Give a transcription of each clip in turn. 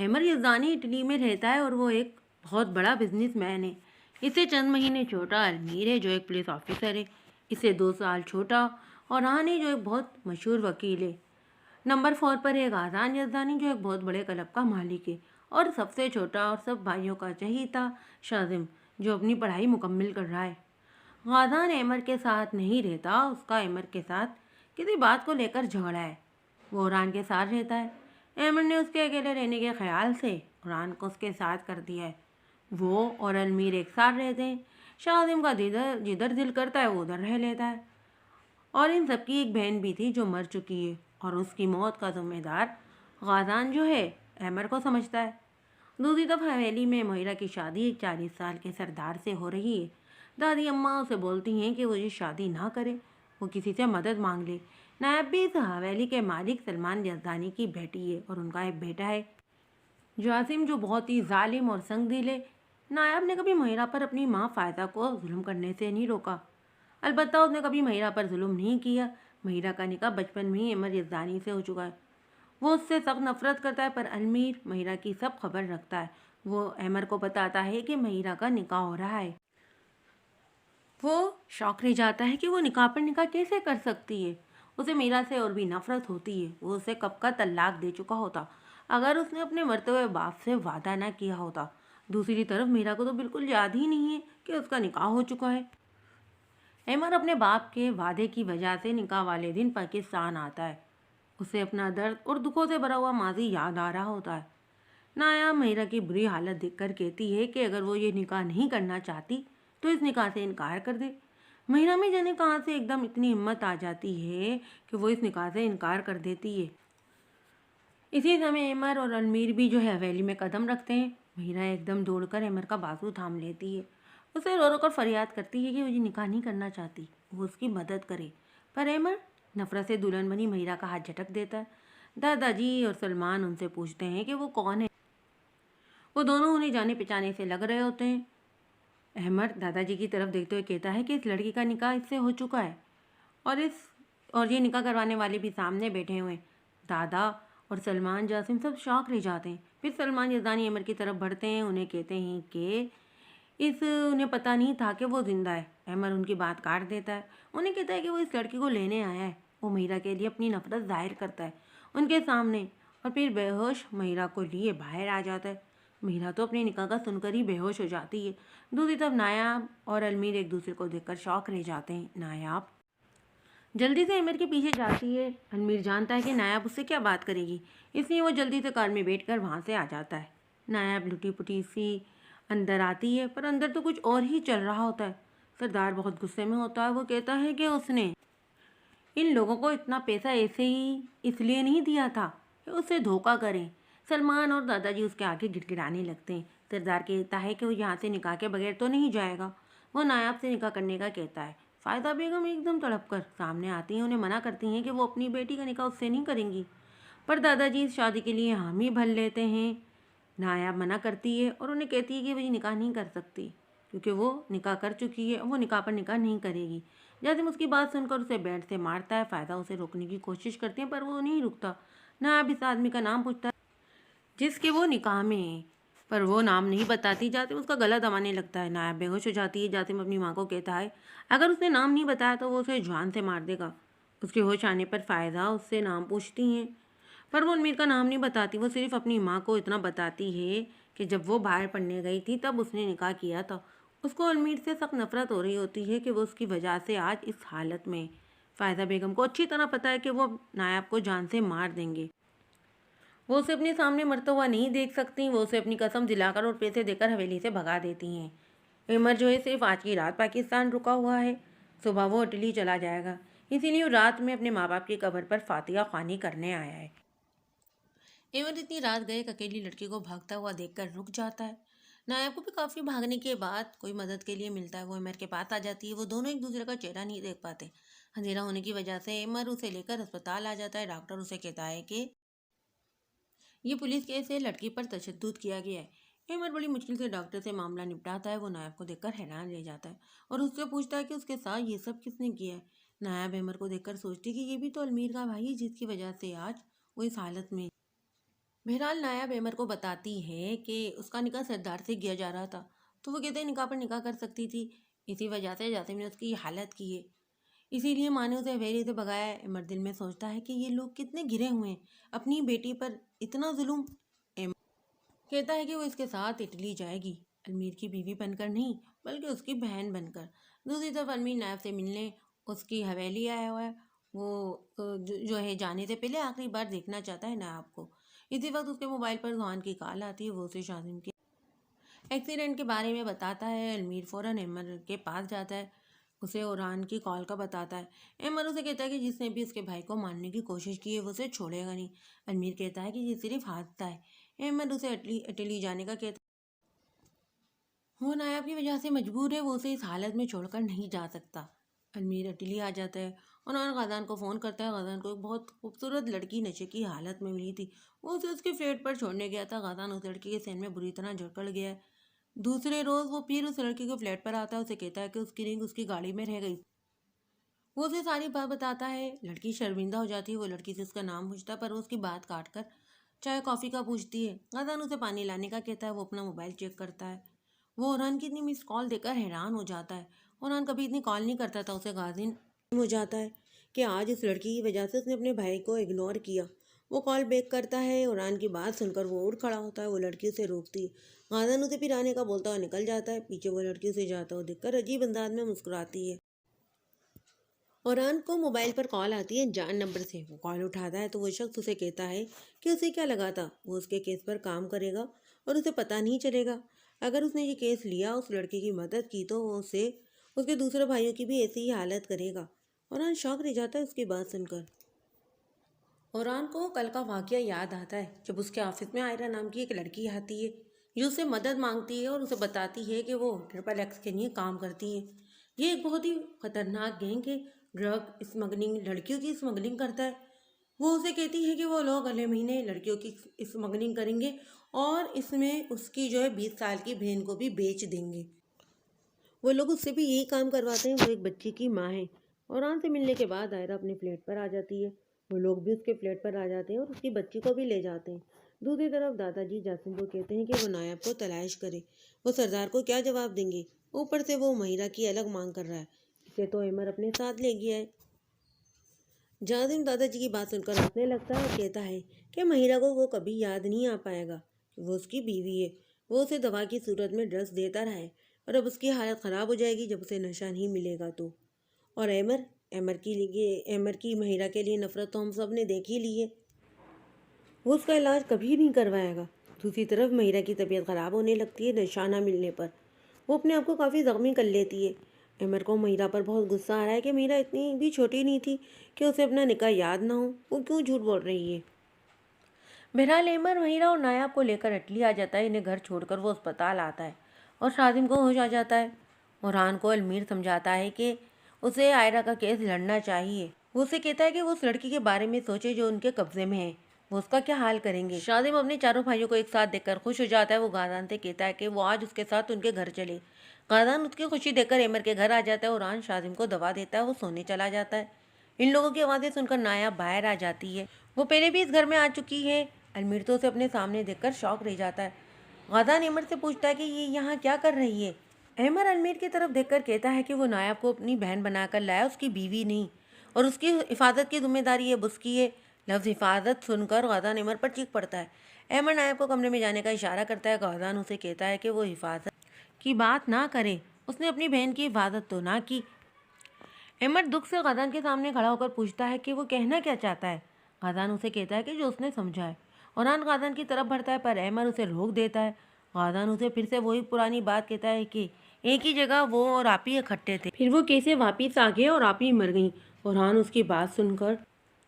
Ahmad Yazdani Italy में रहता है और वो एक बहुत बड़ा बिजनेसमैन है। इससे चंद महीने छोटा अलमीर है जो एक पुलिस ऑफिसर है। इससे 2 साल छोटा और रानी जो एक बहुत मशहूर वकील है। नंबर 4 पर है गाजान यज़दानी जो एक बहुत बड़े क्लब का मालिक है। और सबसे छोटा और सब भाइयों का चहीता शाजिम जो अपनी पढ़ाई मुकम्मल कर रहा है। गाजान अहमद के साथ नहीं रहता, उसका अहमद के साथ किसी बात को लेकर झगड़ा है। वो ईरान के साथ रहता है। अहमद ने उसके अकेले रहने के ख्याल से ईरान को उसके साथ कर दिया है। वो और अलमीर एक साथ रहते हैं। शाजिम का जिधर जिधर दिल करता है वो उधर रह लेता है। और इन सबकी एक बहन भी थी जो मर चुकी है और उसकी मौत का जिम्मेदार गाजान जो है अहमद को समझता है। दूसरी तरफ हवेली में मोहिरा की शादी एक 40 साल के सरदार से हो रही है। दादी अम्मा उसे बोलती हैं कि वो ये शादी ना करे, वो किसी से मदद मांग ले। नायब भी इस हवेली के मालिक सलमान यज़दानी की बेटी है और उनका एक बेटा है जासिम जो बहुत ही जालिम और संगदिल है। नायब ने कभी महिरा पर अपनी माँ फ़ायदा को जुल्म करने से नहीं रोका। अलबत्ता उसने कभी महिरा पर जुल्म नहीं किया। महिरा का निकाह बचपन में ही अमर यज़दानी से हो चुका है। वो उससे सख्त नफरत करता है, पर अलमीर महिरा की सब खबर रखता है। वो अमर को बताता है कि महिरा का निकाह हो रहा है। वो शौक रह जाता है कि वो निकाह पर निकाह कैसे कर सकती है। उसे मीरा से और भी नफरत होती है। वो उसे कब का तलाक दे चुका होता अगर उसने अपने मरते हुए बाप से वादा ना किया होता। दूसरी तरफ मीरा को तो बिल्कुल याद ही नहीं है कि उसका निकाह हो चुका है। अमर अपने बाप के वादे की वजह से निकाह वाले दिन पाकिस्तान आता है। उसे अपना दर्द और दुखों से भरा हुआ माजी याद आ रहा होता है। नाया महिरा की बुरी हालत देखकर कहती है कि अगर वो ये निकाह नहीं करना चाहती तो इस निकाह से इनकार कर दे। महिरा में जाने कहाँ से एकदम इतनी हिम्मत आ जाती है कि वो इस निकाह से इनकार कर देती है। इसी समय अमर और अलमीर भी जो है हवेली में कदम रखते हैं। महिरा एकदम दौड़कर अमर का बाजू थाम लेती है। उसे रो रो कर फरियाद करती है कि वो ये निकाह नहीं करना चाहती, वो उसकी मदद करे। पर अमर नफरत से दुल्हन बनी महिरा का हाथ झटक देता है। दादाजी और सलमान उनसे पूछते हैं कि वो कौन है। वो दोनों उन्हें जाने पहचाने से लग रहे होते हैं। अहमद दादाजी की तरफ देखते हुए कहता है कि इस लड़की का निकाह इससे हो चुका है और ये निकाह करवाने वाले भी सामने बैठे हुए हैं। दादा और सलमान जासिम सब शौक रह जाते हैं। फिर सलमान यज़दानी अमर की तरफ बढ़ते हैं। उन्हें कहते हैं कि उन्हें पता नहीं था कि वो जिंदा है। अमर उनकी बात काट देता है। उन्हें कहता है कि वो इस लड़की को लेने आया है। वो महिरा के लिए अपनी नफरत जाहिर करता है उनके सामने और फिर बेहोश महिरा को लिए बाहर आ जाता है। महिरा तो अपने निकाह का सुनकर ही बेहोश हो जाती है। दूसरी तरफ नायाब और अलमीर एक दूसरे को देखकर शौक रह जाते हैं। नायाब जल्दी से अमर के पीछे जाती है। अलमीर जानता है कि नायाब उससे क्या बात करेगी, इसलिए वो जल्दी से कार में बैठकर वहाँ से आ जाता है। नायाब लुटी पुटी सी अंदर आती है, पर अंदर तो कुछ और ही चल रहा होता है। सरदार बहुत गुस्से में होता है। वो कहता है कि उसने इन लोगों को इतना पैसा ऐसे ही इसलिए नहीं दिया था कि उससे धोखा करें। सलमान और दादाजी उसके आगे गिड़गिड़ाने लगते हैं। सरदार कहता है कि वो यहाँ से निकाह के बगैर तो नहीं जाएगा। वो नायाब से निकाह करने का कहता है। फ़ायदा बेगम एकदम तड़प कर सामने आती हैं। उन्हें मना करती हैं कि वो अपनी बेटी का निकाह उससे नहीं करेंगी, पर दादाजी इस शादी के लिए हामी भर लेते हैं। नायाब मना करती है और उन्हें कहती है कि वो ये निकाह नहीं कर सकती क्योंकि वो निकाह कर चुकी है। वो निकाह पर निकाह नहीं करेगी। जासिम उसकी बात सुनकर उसे बेड से मारता है। फ़ायदा उसे रोकने की कोशिश करते हैं पर वो नहीं रुकता। नायाब इस आदमी का नाम पूछता है जिसके वो निकाह में है, पर वो नाम नहीं बताती। जासिम उसका गला दबाने लगता है। नायाब बेहोश हो जाती है। जासिम अपनी माँ को कहता है अगर उसने नाम नहीं बताया तो वो उसे जान से मार देगा। उसके होश आने पर फ़ायदा उससे नाम पूछती हैं, पर वो उन्मीद का नाम नहीं बताती। वो सिर्फ अपनी माँ को इतना बताती है कि जब वो बाहर पढ़ने गई थी तब उसने निकाह किया था। उसको अलमीर से सख्त नफरत हो रही होती है कि वो उसकी वजह से आज इस हालत में। फ़ायदा बेगम को अच्छी तरह पता है कि वो नायाब को जान से मार देंगे। वो उसे अपने सामने मरता हुआ नहीं देख सकती। वो उसे अपनी कसम दिलाकर और पैसे देकर हवेली से भगा देती हैं। अमर जो है सिर्फ आज की रात पाकिस्तान रुका हुआ है। सुबह वो इटली चला जाएगा, इसीलिए वो रात में अपने माँ बाप की कब्र पर फातिहा ख्वानी करने आया है। एवं इतनी रात गए एक अकेली लड़की को भागता हुआ देखकर रुक जाता है। नायब को भी काफ़ी भागने के बाद कोई मदद के लिए मिलता है। वो एमर के पास आ जाती है। वो दोनों एक दूसरे का चेहरा नहीं देख पाते। अंधेरा होने की वजह से एमर उसे लेकर अस्पताल आ जाता है। डॉक्टर उसे कहता है कि ये पुलिस केस है, लड़की पर तशद्दुद किया गया है। एमर बड़ी मुश्किल से डॉक्टर से मामला निपटाता है। वो नायब को देखकर हैरान रह जाता है और उससे पूछता है कि उसके साथ ये सब किसने किया है। नायब एमर को देखकर सोचती कि ये भी तो अलमीर का भाई है जिसकी वजह से आज वो इस हालत में। बहरहाल नायाब अहमर को बताती है कि उसका निकाह सरदार से किया जा रहा था, तो वो कहते हैं निकाह पर निकाह कर सकती थी, इसी वजह से जासिम ने उसकी हालत की है, इसीलिए माँ ने उसे हवेली से भगाया है। अमर दिल में सोचता है कि ये लोग कितने गिरे हुए हैं, अपनी बेटी पर इतना जुल्म। अमर कहता है कि वो इसके साथ इटली जाएगी, अलमीर की बीवी बनकर नहीं बल्कि उसकी बहन बनकर। दूसरी तरफ अलमीर नायब से मिलने उसकी हवेली आया हुआ है। वो जो है जाने से पहले आखिरी बार देखना चाहता है नायब को। इसी वक्त उसके मोबाइल पर जहान की कॉल आती है, वो उसे शाजिम के एक्सीडेंट के बारे में बताता है। अलमीर फ़ौरन अहमर के पास जाता है, उसे ओरान की कॉल का बताता है। अहमर उसे कहता है कि जिसने भी उसके भाई को मारने की कोशिश की है वो उसे छोड़ेगा नहीं। अलमीर कहता है कि ये सिर्फ हादसा है। अहमद उसे इटली जाने का कहता है। वो नायाब की वजह से मजबूर है, वो उसे इस हालत में छोड़कर नहीं जा सकता। अलमीर इटली आ जाता है और गजान को फ़ोन करता है। गजान को एक बहुत खूबसूरत लड़की नशे की हालत में मिली थी, वो उसे उसके फ्लैट पर छोड़ने गया था। गजान उस लड़की के सहन में बुरी तरह जकड़ गया है। दूसरे रोज़ वो फिर उस लड़की के फ्लैट पर आता है, उसे कहता है कि उसकी रिंग उसकी गाड़ी में रह गई। वो उसे सारी बात बताता है। लड़की शर्मिंदा हो जाती है, वो लड़की से उसका नाम पूछता है पर वो उसकी बात काट कर चाय कॉफ़ी का पूछती है। गजान उसे पानी लाने का कहता है। वो अपना मोबाइल चेक करता है, वो ओरान की इतनी मिस कॉल देकर हैरान हो जाता है। ओरान कभी इतनी कॉल नहीं करता था, उसे गाजिन हो जाता है कि आज उस लड़की की वजह से उसने अपने भाई को इग्नोर किया। वो कॉल बैक करता है, ओरान की बात सुनकर वो उठ खड़ा होता है। वो लड़की उसे रोकती है, गाजन उसे फिर आने का बोलता हुआ निकल जाता है। पीछे वो लड़की उसे जाता हुआ देखकर अजीब अंदाज में मुस्कुराती है। ओरान को मोबाइल पर कॉल आती है जान नंबर से। वो कॉल उठाता है तो वो शख्स उसे कहता है कि उसे क्या लगा था वो उसके केस पर काम करेगा और उसे पता नहीं चलेगा। अगर उसने ये केस लिया, उस लड़के की मदद की, तो वो उसे उसके दूसरे भाइयों की भी ऐसी ही हालत करेगा। ओरान शौक रह जाता है उसकी बात सुनकर। ओरान को कल का वाकया याद आता है जब उसके ऑफिस में आयरा नाम की एक लड़की आती है जो उससे मदद मांगती है और उसे बताती है कि वो ट्रिपल एक्स के लिए काम करती है। ये एक बहुत ही खतरनाक गैंग है, ड्रग स्मगलिंग, लड़कियों की स्मगलिंग करता है। वो उसे कहती है कि वो लोग अगले महीने लड़कियों की स्मगलिंग करेंगे और इसमें उसकी जो है 20 साल की बहन को भी बेच देंगे। वो लोग उससे भी यही काम करवाते हैं। वो एक बच्ची की माँ है। ओरान से मिलने के बाद आयरा अपने फ्लैट पर आ जाती है। वो लोग भी उसके फ्लैट पर आ जाते हैं और उसकी बच्ची को भी ले जाते हैं। दूसरी तरफ दादाजी जासिम को कहते हैं कि वो नायब को तलाश करे। वो सरदार को क्या जवाब देंगे, ऊपर से वो महिरा की अलग मांग कर रहा है। इसे तो अमर अपने साथ ले गया है। जासिम दादाजी की बात सुनकर हंसने लगता है और कहता है कि महिरा को वो कभी याद नहीं आ पाएगा कि वो उसकी बीवी है। वो उसे दवा की सूरत में ड्रग्स देता रहा है और अब उसकी हालत ख़राब हो जाएगी जब उसे नशा नहीं मिलेगा तो। और अमर अमर की महिरा के लिए नफरत तो हम सब ने देख ही ली है। वो उसका इलाज कभी नहीं करवाएगा। दूसरी तरफ महिरा की तबीयत ख़राब होने लगती है नशा ना मिलने पर। वो अपने आप को काफ़ी ज़ख्मी कर लेती है। अमर को महिरा पर बहुत गुस्सा आ रहा है कि महिरा इतनी भी छोटी नहीं थी कि उसे अपना निकाह याद ना हो, वो क्यों झूठ बोल रही है। बहरहाल अमर महिरा और नायाब को लेकर इटली आ जाता है। इन्हें घर छोड़कर वो अस्पताल आता है और शाजिम को होश आ जाता है। ओरान को अलमीर समझाता है कि उसे आयरा का केस लड़ना चाहिए। वो उसे कहता है कि वो उस लड़की के बारे में सोचे जो उनके कब्जे में है, वो उसका क्या हाल करेंगे। शाजिम अपने चारों भाइयों को एक साथ देखकर खुश हो जाता है। वो गाजान से कहता है कि वो आज उसके साथ उनके घर चले। गाजान उसकी खुशी देखकर अमर के घर आ जाता है। ओरान शाजिम को दवा देता है, वो सोने चला जाता है। इन लोगों की आवाज़ें सुनकर नायाब बाहर आ जाती है। वो पहले भी इस घर में आ चुकी है। अलमीर तो उसे अपने सामने देखकर शौक रह जाता है। गाजान अमर से पूछता है कि ये यहाँ क्या कर रही है। अमर अलमीर की तरफ देखकर कहता है कि वो नायाब को अपनी बहन बनाकर लाया, उसकी बीवी नहीं, और उसकी हिफाजत की जिम्मेदारी अब उसकी है। लफ्ज़ हिफाजत सुनकर गाजान अमर पर चीख पड़ता है। अमर नायाब को कमरे में जाने का इशारा करता है। गाजान उसे कहता है कि वो हिफाजत की बात ना करे, उसने अपनी बहन की हिफाजत तो ना की। अमर दुख से गाजान के सामने खड़ा होकर पूछता है कि वो कहना क्या चाहता है। गाजान उसे कहता है कि जो उसने समझा है। ओरान गाजान की तरफ बढ़ता है पर अमर उसे रोक देता है। गाजान उसे फिर से वही पुरानी बात कहता है कि एक ही जगह वो और आप ही इकट्ठे थे, फिर वो कैसे वापिस आ गए और आप ही मर गई। ओरान उसकी बात सुनकर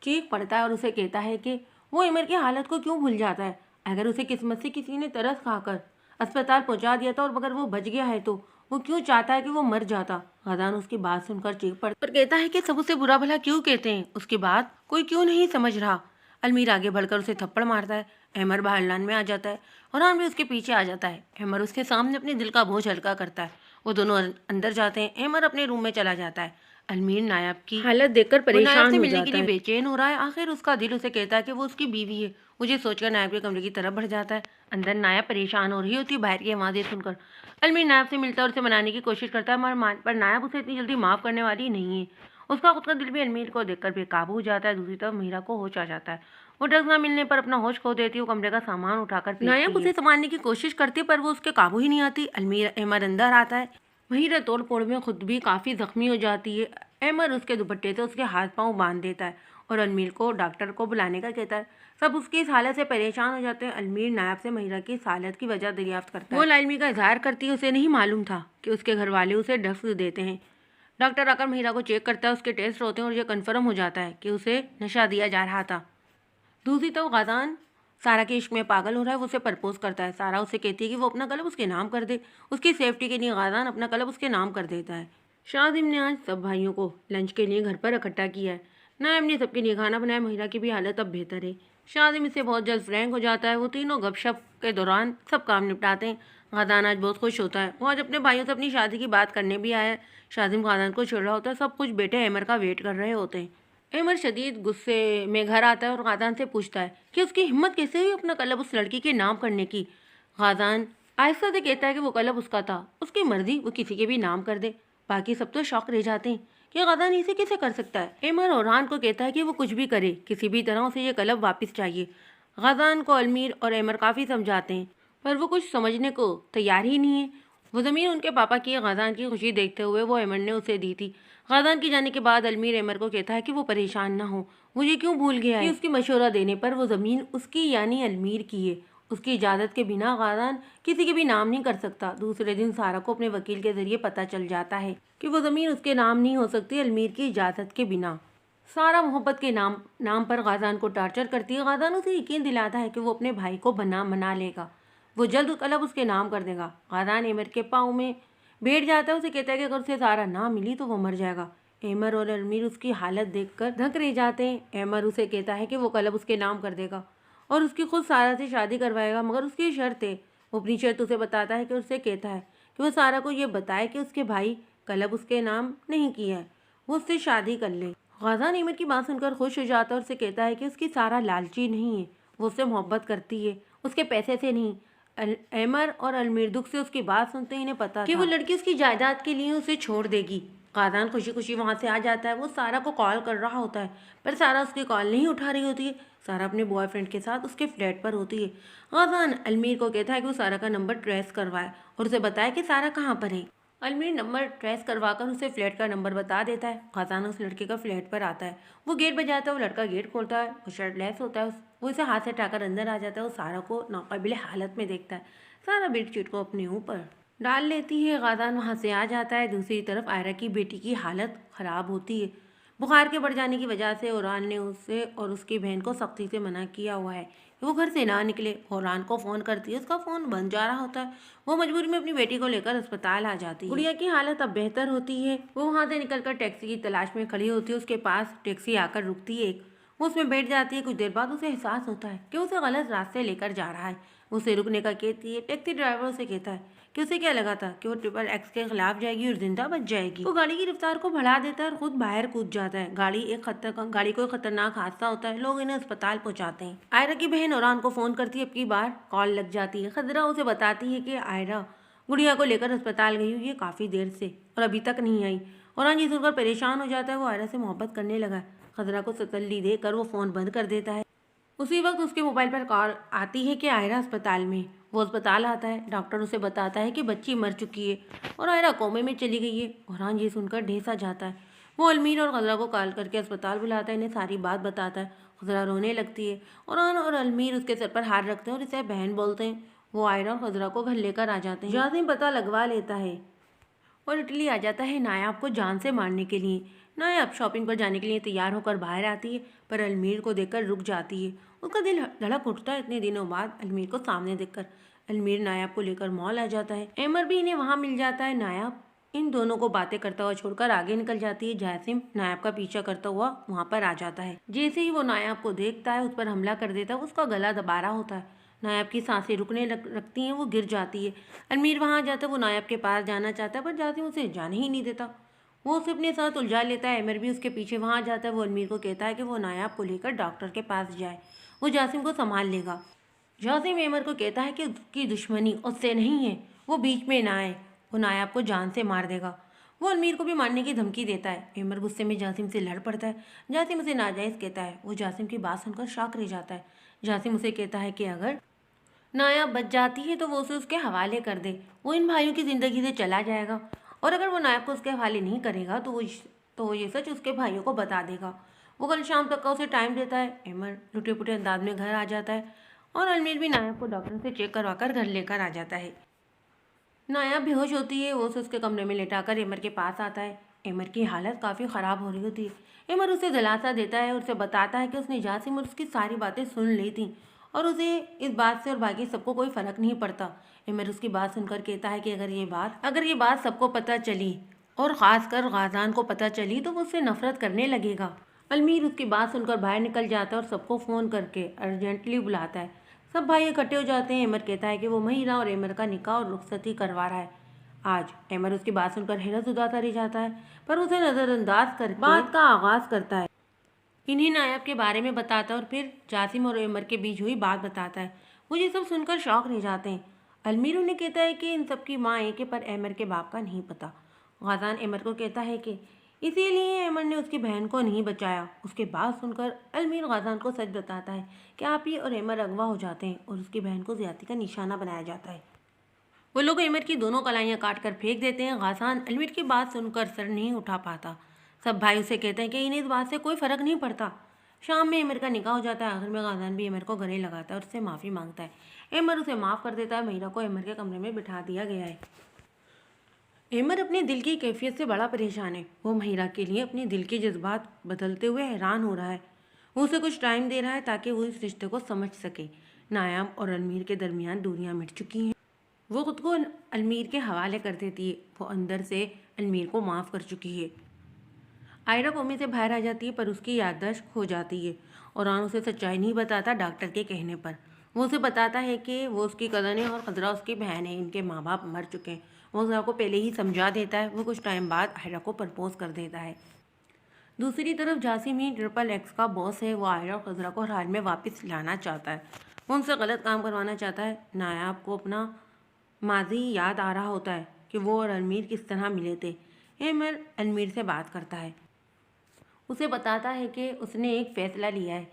चीख पड़ता है और उसे कहता है कि वो अमर की हालत को क्यों भूल जाता है। अगर उसे किस्मत से किसी ने तरस खाकर अस्पताल पहुंचा दिया था और अगर वो बच गया है तो वो क्यों चाहता है कि वो मर जाता। गाजान उसकी बात सुनकर चीख पड़ता पर कहता है कि सब उसे बुरा भला क्यों कहते हैं, उसकी बात कोई क्यों नहीं समझ रहा। अलमीर आगे बढ़कर उसे थप्पड़ मारता है। अमर बाहरलान में आ जाता है और भी उसके पीछे आ जाता है। अमर उसके सामने अपने दिल का बोझ हल्का करता है। वो दोनों अंदर जाते हैं। अमर अपने रूम में चला जाता है। अलमीर नायाब की हालत देखकर परेशान से मिलने के लिए बेचैन हो रहा है। आखिर उसका दिल उसे कहता है कि वो उसकी बीवी है, मुझे सोचकर नायब के कमरे की तरफ बढ़ जाता है। अंदर नायब परेशान हो रही होती है बाहर की आवाज़ें सुनकर। अलमीर नायब से मिलता है और उसे मनाने की कोशिश करता है, पर नायब उसे इतनी जल्दी माफ़ करने वाली नहीं है। उसका खुद का दिल भी अलमीर को देखकर बेकाबू हो जाता है। दूसरी तरफ मीरा को होश आ जाता है। वो ड्रग्स ना मिलने पर अपना होश खो देती है। वो कमरे का सामान उठाकर नायब उसे संभालने की कोशिश करती है, पर वो उसके काबू ही नहीं आती। अहमद अंदर आता है। मीरा तोड़ फोड़ में खुद भी काफ़ी जख्मी हो जाती है। अहमद उसके दुपट्टे से उसके हाथ पांव बांध देता है और अलमीर को डॉक्टर को बुलाने का कहता है। सब उसकी इस हालत से परेशान हो जाते हैं। अलमीर नायब से महिरा की इस हालत की वजह दरियाफ्त करता है। वो लालमी का इजहार करती है, उसे नहीं मालूम था कि उसके घर वाले उसे ड्रग्स देते हैं। डॉक्टर आकर महिरा को चेक करता है, उसके टेस्ट होते हैं और ये कन्फर्म हो जाता है कि उसे नशा दिया जा रहा था। दूसरी तरफ गादान सारा के इश्क में पागल हो रहा है। वो उसे प्रपोज करता है। सारा उसे कहती है कि वो अपना कलब उसके नाम कर दे। उसकी सेफ्टी के लिए गादान अपना कलब उसके नाम कर देता है। शादिम ने आज सब भाइयों को लंच के लिए घर पर इकट्ठा किया है। नायब ने सबके लिए खाना बनाया। महिरा की भी हालत अब बेहतर है। शादिम इससे बहुत जल्द फ्रैंक हो जाता है। वो तीनों गपशप के दौरान सब काम निपटाते हैं। गादान आज बहुत खुश होता है। वो आज अपने भाइयों से अपनी शादी की बात करने भी आया है। शादिम गादान को छेड़ रहा होता है। सब कुछ बेटे अमर का वेट कर रहे होते हैं। अमर शदीद गुस्से में घर आता है और गादान से पूछता है कि उसकी हिम्मत कैसे हुई अपना कलब उस लड़की के नाम करने की। गादान आहिस्ता से कहता है कि वो कलब उसका था, उसकी मर्जी वो किसी के भी नाम कर दे। बाकी सब तो शौक रह जाते हैं कि गादान इसे कैसे कर सकता है। अमर ओरान को कहता है कि वो कुछ भी करे, किसी भी तरह उसे ये कलब वापस चाहिए। गादान को अलमीर और अमर काफ़ी समझाते हैं, पर वो कुछ समझने को तैयार ही नहीं है। वो ज़मीन उनके पापा की गादान की खुशी देखते हुए वो अमर ने उसे दी थी। गादान के जाने के बाद अलमीर अमर को कहता है कि वो परेशान ना हो, वो ये क्यों भूल गया है कि उसकी मशवरा देने पर वो ज़मीन उसकी यानी अलमीर की है। उसकी इजाज़त के बिना गादान किसी के भी नाम नहीं कर सकता। दूसरे दिन सारा को अपने वकील के जरिए पता चल जाता है कि वो ज़मीन उसके नाम नहीं हो सकती अलमीर की इजाज़त के बिना। सारा मोहब्बत के नाम पर गादान को टार्चर करती है। गादान उसे यकीन दिलाता है कि वो अपने भाई को मना लेगा, वो जल्द कलब उसके नाम कर देगा। गादान अमर के पाँव में बैठ जाता है। उसे कहता है कि अगर उसे सारा ना मिली तो वो मर जाएगा। अमर और अलमीर उसकी हालत देखकर धक रह जाते हैं। अमर उसे कहता है कि वो कलब उसके नाम कर देगा और उसकी खुद सारा से शादी करवाएगा, मगर उसकी शर्त है। वो अपनी शर्त उसे बताता है कि उससे कहता है कि वो सारा को ये बताए कि उसके भाई कलब उसके नाम नहीं किया है, वो उससे शादी कर ले। गादान अमर की बात सुनकर खुश हो जाता है और उसे कहता है कि उसकी सारा लालची नहीं है, वो उससे मोहब्बत करती है, उसके पैसे से नहीं। अमर और अलमीर दुख से उसकी बात सुनते ही इन्हें पता कि वो लड़की उसकी जायदाद के लिए उसे छोड़ देगी। गादान खुशी खुशी वहाँ से आ जाता है। वो सारा को कॉल कर रहा होता है, पर सारा उसकी कॉल नहीं उठा रही होती है। सारा अपने बॉयफ्रेंड के साथ उसके फ्लैट पर होती है। गादान अलमीर को कहता है कि वो सारा का नंबर ट्रेस करवाए और उसे बताए कि सारा कहाँ पर है। अलमीर नंबर ट्रेस करवाकर उसे फ्लैट का नंबर बता देता है। गादान उस लड़के का फ्लैट पर आता है। वो गेट बजाता है। वो लड़का गेट खोलता है। वो शर्टलेस होता है। वो इसे हाथ से हटाकर अंदर आ जाता है। वो सारा को नाकाबिले हालत में देखता है। सारा बेडशीट को अपने ऊपर डाल लेती है। गादान वहाँ से आ जाता है। दूसरी तरफ आयरा की बेटी की हालत ख़राब होती है। बुखार के बढ़ जाने की वजह से ओरान ने उसे और उसकी बहन को सख्ती से मना किया हुआ है कि वो घर से ना निकले। ओरान को फ़ोन करती है, उसका फ़ोन बंद जा रहा होता है। वो मजबूरी में अपनी बेटी को लेकर अस्पताल आ जाती है। गुड़िया की हालत अब बेहतर होती है। वो वहाँ से निकलकर टैक्सी की तलाश में खड़ी होती है। उसके पास टैक्सी आकर रुकती है। वो उसमें बैठ जाती है। कुछ देर बाद उसे एहसास होता है कि उसे गलत रास्ते लेकर जा रहा है। उसे रुकने का कहती है। टैक्सी ड्राइवर उसे कहता है कि उसे क्या लगा था कि वो XXX के खिलाफ जाएगी और जिंदा बच जाएगी। वो गाड़ी की रफ्तार को बढ़ा देता है और खुद बाहर कूद जाता है। गाड़ी को खतरनाक हादसा होता है। लोग इन्हें अस्पताल पहुंचाते हैं। आयरा की बहन ओरान को फ़ोन करती है। अब की बार कॉल लग जाती है। खदरा उसे बताती है कि आयरा गुड़िया को लेकर अस्पताल गई हुई है काफ़ी देर से और अभी तक नहीं आई। ओरान ये सुनकर परेशान हो जाता है। वो आयरा से मोहब्बत करने लगा। खदरा को तसल्ली देकर वो फ़ोन बंद कर देता है। उसी वक्त उसके मोबाइल पर कॉल आती है कि आयरा अस्पताल में। वो अस्पताल आता है। डॉक्टर उसे बताता है कि बच्ची मर चुकी है और आयरा कोमे में चली गई है। ओरान ये सुनकर ढेसा जाता है। वो अलमीर और खदरा को कॉल करके अस्पताल बुलाता है। इन्हें सारी बात बताता है। खदरा रोने लगती है। ओरान और अलमीर उसके सर पर हाथ रखते हैं और इसे बहन बोलते हैं। वो आयरा और खदरा को घर लेकर आ जाते हैं। जासिम पता लगवा लेता है और इटली आ जाता है नायाब को जान से मारने के लिए। नायाब शॉपिंग पर जाने के लिए तैयार होकर बाहर आती है, पर अलमीर को देखकर रुक जाती है। उसका दिल धड़क उठता है इतने दिनों बाद अलमीर को सामने देखकर। अलमीर नायाब को लेकर मॉल आ जाता है। अमर भी इन्हें वहाँ मिल जाता है। नायाब इन दोनों को बातें करता हुआ छोड़कर आगे निकल जाती है। जासिम नायाब का पीछा करता हुआ वहाँ पर आ जाता है। जैसे ही वो नायाब को देखता है उस पर हमला कर देता है। उसका गला दबा रहा होता है। नायाब की सांसें रुकने लगती हैं। वो गिर जाती है। अलमीर वहाँ आ जाता है। वो नायाब के पास जाना चाहता है, पर जासिम उसे जाने ही नहीं देता। वो उसे अपने साथ उलझा लेता है। अमर भी उसके पीछे वहाँ आ जाता है। वो अलमीर को कहता है कि वो नायाब को लेकर डॉक्टर के पास जाए। वो जासिम को संभाल लेगा। जासिम एमर को कहता है कि उसकी दुश्मनी उससे नहीं है, वो बीच में ना आए, वो नायाब को जान से मार देगा। वो अलमीर को भी मारने की धमकी देता है। एमर गुस्से में जासिम से लड़ पड़ता है। जासिम उसे नाजायज़ कहता है। वो जासिम की बात सुनकर शॉक रह जाता है। जासिम उसे कहता है कि अगर नायाब बच जाती है तो वो उसे उसके हवाले कर दे, वो इन भाइयों की ज़िंदगी से चला जाएगा, और अगर वो नायाब को उसके हवाले नहीं करेगा तो वो ये सच उसके भाइयों को बता देगा। वो कल शाम तक का उसे टाइम देता है। एमर लुटे पुटे अंदाज में घर आ जाता है और अलमीर भी नायाब को डॉक्टर से चेक करवा कर घर लेकर आ जाता है। नायाब बेहोश होती है। वो उसे उसके कमरे में लेटाकर एमर के पास आता है। एमर की हालत काफ़ी ख़राब हो रही होती है। एमर उसे दिलासा देता है और उसे बताता है कि उसने जासिम और उसकी सारी बातें सुन ली थी और उसे इस बात से और बाकी सबको कोई फ़र्क नहीं पड़ता। एमर उसकी बात सुनकर कहता है कि अगर ये बात सबको पता चली और ख़ासकर गाज़ान को पता चली तो वो उससे नफरत करने लगेगा। अलमीर उसकी बात सुनकर बाहर निकल जाता है और सबको फ़ोन करके अर्जेंटली बुलाता है। सब भाई इकट्ठे हो जाते हैं। एमर कहता है कि वो महिरा और एमर का निकाह और रुखसती करवा रहा है आज। एमर उसकी बात सुनकर हैरत उदाता रह जाता है, पर उसे नज़रअंदाज करके बात का आगाज़ करता है। इन्हीं नायब के बारे में बताता है और फिर जासिम और एमर के बीच हुई बात बताता है। वो ये सब सुनकर शौक रह जाते हैं। अलमीर उन्हें कहता है कि इन सब की माँ एक है, पर एमर के बाप का नहीं पता। गाज़ान एमर को कहता है कि इसीलिए एमर ने उसकी बहन को नहीं बचाया। उसके बाद सुनकर अलमीर गाज़ान को सच बताता है कि आप ही और एमर अगवा हो जाते हैं और उसकी बहन को ज़्यादती का निशाना बनाया जाता है। वो लोग एमर की दोनों कलाइयाँ काट कर फेंक देते हैं। गाज़ान अलमीर की बात सुनकर सर नहीं उठा पाता। सब भाई उसे कहते हैं कि इन्हें इस बात से कोई फ़र्क नहीं पड़ता। शाम में एमर का निकाह हो जाता है। आखिर में गाज़ान भी एमर को गले लगाता है और उससे माफ़ी मांगता है। एमर उसे माफ़ कर देता है। महिरा को एमर के कमरे में बिठा दिया गया है। एमर अपने दिल की कैफियत से बड़ा परेशान है। वो महिरा के लिए अपने दिल के जज्बात बदलते हुए हैरान हो रहा है। वो उसे कुछ टाइम दे रहा है ताकि वो इस रिश्ते को समझ सके। नायाब और अलमीर के दरमियान दूरियां मिट चुकी हैं। वो खुद को अलमीर के हवाले कर देती है। वो अंदर से अलमीर को माफ़ कर चुकी है। आयरा कोमे से बाहर आ जाती है, पर उसकी याददाश्त खो जाती है और आन उसे सच्चाई नहीं बताता। डॉक्टर के कहने पर वो उसे बताता है कि वो उसकी कज़न है और खजरा उसकी बहन है। इनके माँ बाप मर चुके हैं। वो खजरा को पहले ही समझा देता है। वो कुछ टाइम बाद आयरा को प्रपोज कर देता है। दूसरी तरफ जासिम ही XXX का बॉस है। वो आयरा और खजरा को हाल में वापस लाना चाहता है। वो उनसे गलत काम करवाना चाहता है। नायाब को अपना माजी याद आ रहा होता है कि वो और अलमीर किस तरह मिले थे। एमर अलमीर से बात करता है। उसे बताता है कि उसने एक फ़ैसला लिया है।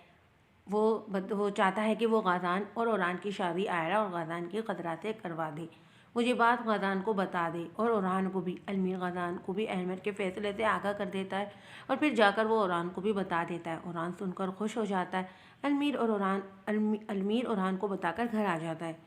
वो चाहता है कि वो गाज़ान और ओरान की शादी आयरा और गाज़ान की खतरा से करवा दे। वो ये बात गाज़ान को बता दे और ओरान को भी। अलमीर गाज़ान को भी अहमद के फ़ैसले से आगाह कर देता है और फिर जाकर वो ओरान को भी बता देता है। ओरान सुनकर खुश हो जाता है। अलमीर ओरान को बताकर घर आ जाता है।